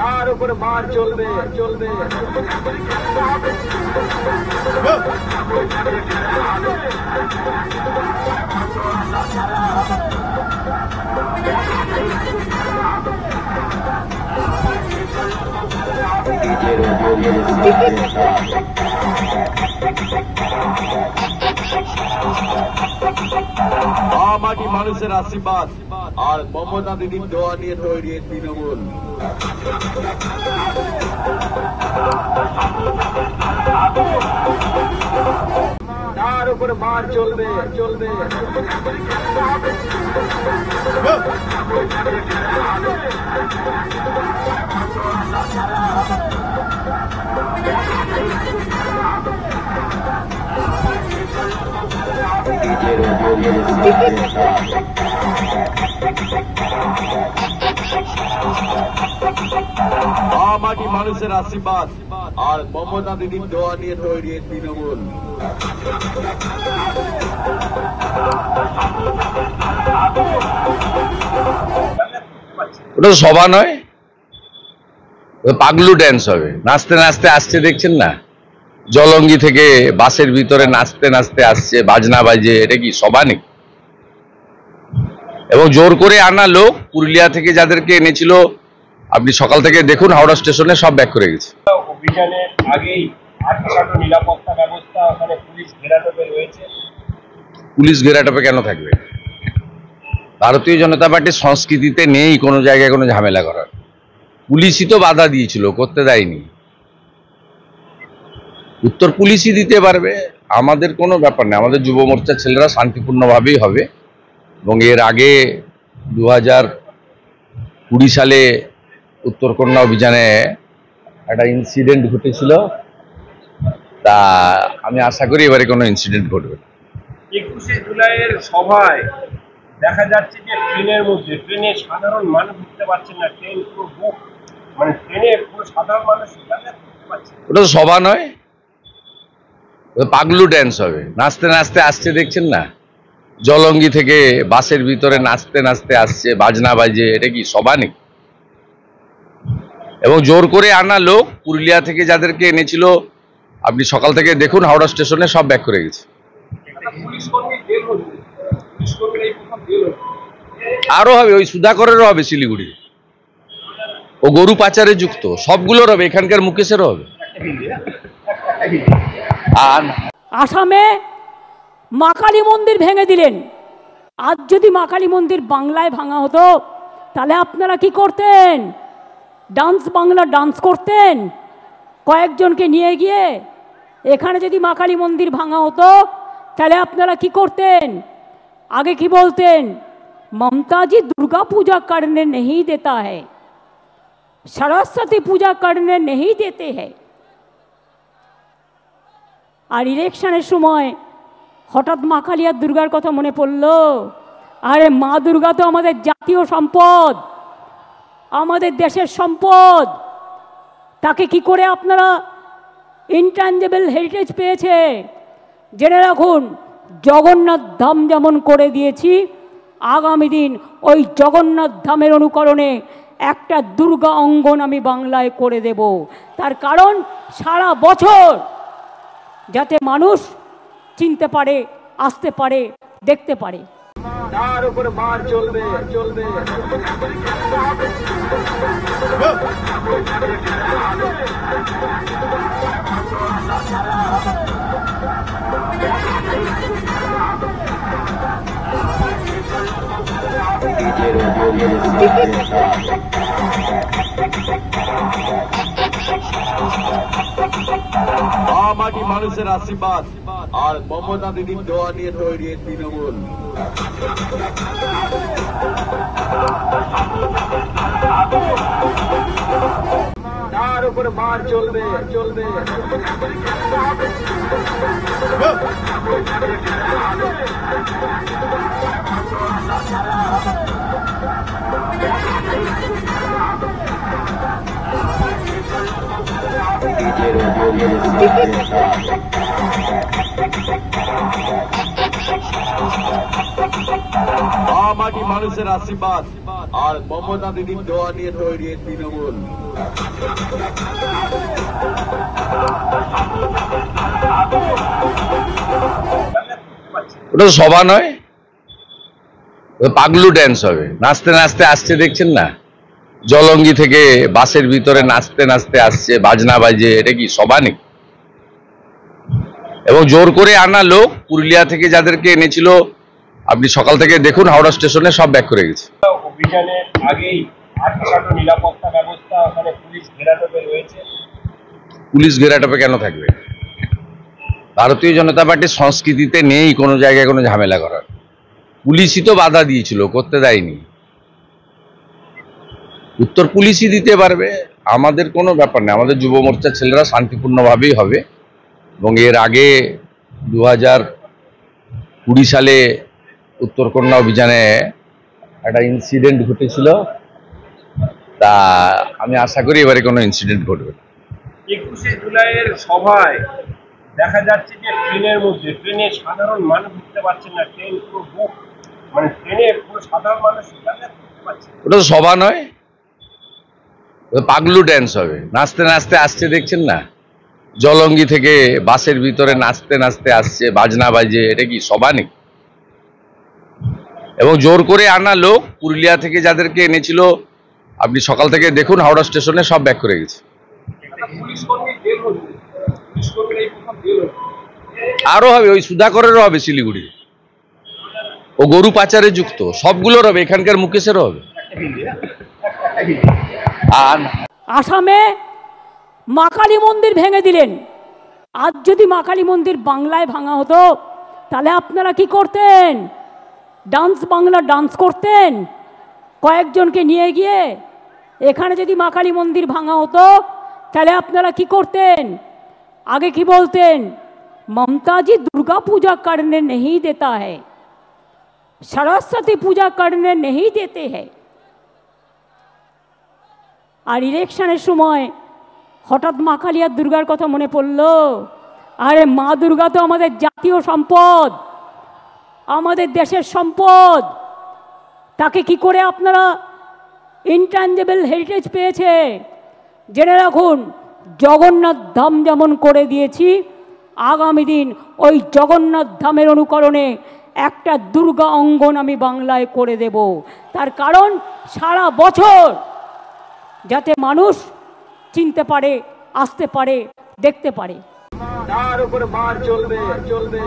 তার উপরে মার চলবে চলবে। মাটি মানুষের আশীর্বাদ আর মমতা দিদির দোয়া নিয়ে তৈরি তৃণমূল। তার উপরে মার চলবে চলবে। মাটি মানুষের আশীর্বাদ আর মমতা দিদির দোয়া নিয়ে তৈরি তৃণমূল। ওটা সভা নয়, পাগলু ড্যান্স হবে। নাচতে নাচতে আসছে, দেখছেন না? জলঙ্গি থেকে বাসের ভিতরে নাচতে নাচতে আসছে, বাজনা বাজে। এটা কি সভা নাকি? এবং জোর করে আনা লোক পুরুলিয়া থেকে যাদেরকে এনেছিল, আপনি সকাল থেকে দেখুন হাওড়া স্টেশনে সব ব্যাক করে গেছে। অভিযানের আগেই নিরাপত্তা ব্যবস্থা ওখানে পুলিশ ঘেরাটোপে রয়েছে। পুলিশ ঘেরাটোপে কেন থাকবে? ভারতীয় জনতা পার্টির সংস্কৃতিতে নেই কোনো জায়গায় কোনো ঝামেলা করার। পুলিশই তো বাধা দিয়েছিল, করতে দেয়নি। উত্তর পুলিশই দিতে পারবে, আমাদের কোনো ব্যাপার নেই। আমাদের যুব মোর্চার ছেলেরা শান্তিপূর্ণভাবেই হবে। এবং এর আগে 2020 সালে উত্তরকন্যা অভিযানে একটা ইনসিডেন্ট ঘটেছিল, তা আমি আশা করি এবারে কোনো ইনসিডেন্ট ঘটবে না। 21শে জুলাইয়ের সভায় দেখা যাচ্ছে যে ট্রেনে সাধারণ মানুষ উঠতে পারছেন না। ট্রেন পুরো বুক, মানে ট্রেনে পুরো সাধারণ মানুষ উঠতে পারছে। ওটা তো সভা নয়, পাগলু ড্যান্স হবে। নাচতে নাচতে আসছে, দেখছেন না? জলঙ্গি থেকে বাসের ভিতরে নাচতে নাচতে আসছে, বাজনা বাজে। এটা কি সভা নাকি? এবং জোর করে আনা লোক পুরুলিয়া থেকে যাদেরকে এনেছিল, আপনি সকাল থেকে দেখুন হাওড়া স্টেশনে সব ব্যাক করে গেছে। আরো হবে, ওই সুধাকরেরও হবে শিলিগুড়ি, ও গরু পাচারে যুক্ত, সবগুলোর হবে, এখানকার মুকেশেরও হবে। আসামে মা কালী মন্দির ভেঙে দিলেন। আজ যদি মা কালী মন্দির বাংলায় ভাঙা হতো, তাহলে আপনারা কি করতেন? বাংলা ডান্স করতেন কয়েকজনকে নিয়ে গিয়ে। এখানে যদি মা কালী মন্দির ভাঙা হতো, তাহলে আপনারা কি করতেন? আগে কি বলতেন? ममता जी दुर्गा पूजा करने नहीं देता है, सरस्वती पूजा करने नहीं देते हैं। আর ইলেকশনের সময় হঠাৎ মা কালী আর দুর্গার কথা মনে পড়ল। আরে মা দুর্গা তো আমাদের জাতীয় সম্পদ, আমাদের দেশের সম্পদ। তাকে কি করে আপনারা ইনট্যাঞ্জেবল হেরিটেজ পেয়েছে? জেনে রাখুন, জগন্নাথ ধাম যেমন করে দিয়েছি, আগামী দিন ওই জগন্নাথ ধামের অনুকরণে একটা দুর্গা অঙ্গন আমি বাংলায় করে দেব। তার কারণ সারা বছর যাতে মানুষ চিনতে পারে, আসতে পারে, দেখতে পারে। তার উপরে মার চলবে চলবে। মাটি মানুষের আশীর্বাদ আর মমতা দিদির দোয়া নিয়ে তৈরি তৃণমূল। তার উপরে মার চলবে চলবে। মাটি মানুষের আশীর্বাদ আর মমতা দিদির দোয়া নিয়ে তৈরি এই তৃণমূল। ওটা সভা নয়, পাগলু ড্যান্স হবে। নাচতে নাচতে আসছে, দেখছেন না? জলঙ্গি থেকে বাসের ভিতরে নাচতে নাচতে আসছে, বাজনা বাজে। এটা কি সভা নাকি? এবং জোর করে আনা লোক পুরুলিয়া থেকে যাদেরকে এনেছিল, আপনি সকাল থেকে দেখুন হাওড়া স্টেশনে সব ব্যাক করে গেছে। অভিযানের আগেই আটসাটো নিরাপত্তা ব্যবস্থা ওখানে পুলিশ ঘেরাটোপে রয়েছে। পুলিশ ঘেরাটোপে কেন থাকবে? ভারতীয় জনতা পার্টির সংস্কৃতিতে নেই কোনো জায়গায় কোনো ঝামেলা করার। পুলিশই তো বাধা দিয়েছিল, করতে দেয়নি। উত্তর পুলিশই দিতে পারবে, আমাদের কোনো ব্যাপার নেই। আমাদের যুব মোর্চার ছেলেরা শান্তিপূর্ণভাবেই হবে। এবং এর আগে 2020 সালে উত্তরকন্যা অভিযানে একটা ইনসিডেন্ট ঘটেছিল, তা আমি আশা করি এবারে কোনো ইনসিডেন্ট ঘটবে না। 21শে জুলাইয়ের সভায় দেখা যাচ্ছে যে ট্রেনে সাধারণ মানুষ উঠতে পারছেন না, ট্রেন পুরো বুক, মানে ট্রেনে পুরো সাধারণ মানুষ যাতায়াত করতে পারছে না। ওটা সভা নয়, ওটা পাগলু ড্যান্স হবে। নাচতে নাচতে আসছে, দেখছেন না? জলঙ্গি থেকে বাসের ভিতরে নাচতে নাচতে আসছে, বাজনা বাজে। এটা কি সভা নাকি? এবং জোর করে আনা লোক পুরুলিয়া থেকে যাদেরকে এনেছিল, আপনি সকাল থেকে দেখুন হাওড়া স্টেশনে সব ব্যাক করে গেছে। আরো হবে, ওই সুধাকরেরও হবে শিলিগুড়ি, ও গরু পাচারে যুক্ত, সবগুলোর হবে, এখানকার মুকেশেরও হবে। আর আসামে মা কালী মন্দির ভেঙে দিলেন। আজ যদি মা কালী মন্দির বাংলায় ভাঙা হতো, তাহলে আপনারা কি করতেন? বাংলা ডান্স করতেন কয়েকজনকে নিয়ে গিয়ে। এখানে যদি মা কালী মন্দির ভাঙা হতো, তাহলে আপনারা কি করতেন? আগে কি বলতেন? ममता जी दुर्गा पूजा करने नहीं देता है, सरस्वती पूजा करने नहीं देते हैं। আর ইলেকশনের সময় হঠাৎ মা কালিয়ার দুর্গার কথা মনে পড়ল। আরে মা দুর্গা তো আমাদের জাতীয় সম্পদ, আমাদের দেশের সম্পদ। তাকে কি করে আপনারা ইনট্যাঞ্জেবল হেরিটেজ পেয়েছে? জেনে রাখুন, জগন্নাথ ধাম যেমন করে দিয়েছি, আগামী দিন ওই জগন্নাথ ধামের অনুকরণে একটা দুর্গা অঙ্গন আমি বাংলায় করে দেব। তার কারণ সারা বছর যাতে মানুষ চিনতে পারে, আসতে পারে, দেখতে পারে। তার উপরে মার চলবে চলবে।